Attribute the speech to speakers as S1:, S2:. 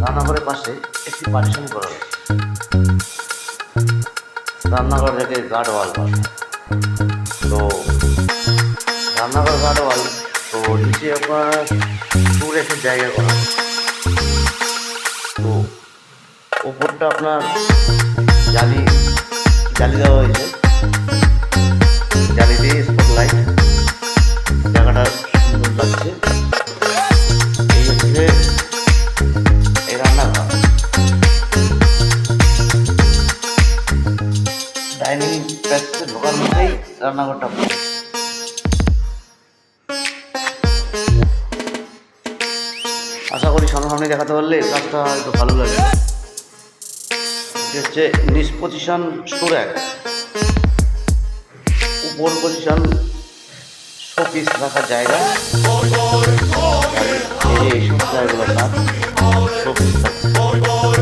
S1: রান্নাঘরের পাশে একটি পার্টিশন করা হয়েছে। রান্নাঘর থেকে গার্ড ওয়াল পাশে, তো রান্নাঘর গার্ড ওয়াল, তো নিচে আপনার টু রেখের জায়গা করা, তো ওপরটা আপনার জালি দেওয়া হয়েছে, জালি দিয়ে স্পট লাইট, জায়গাটা সুন্দর লাগছে। এই হচ্ছে এই রান্নাঘর। ডাইনিং স্পেসে ঢোকার মধ্যেই রান্নাঘরটা। আশা করি সামনাসামনি দেখাতে পারলে কাজটা একটু ভালো লাগে। হচ্ছে নিচ পজিশন স্টোরেজ, উপর পজিশন শোপিস রাখার জায়গা। এই সব জায়গাগুলো শোপিস থাকছে।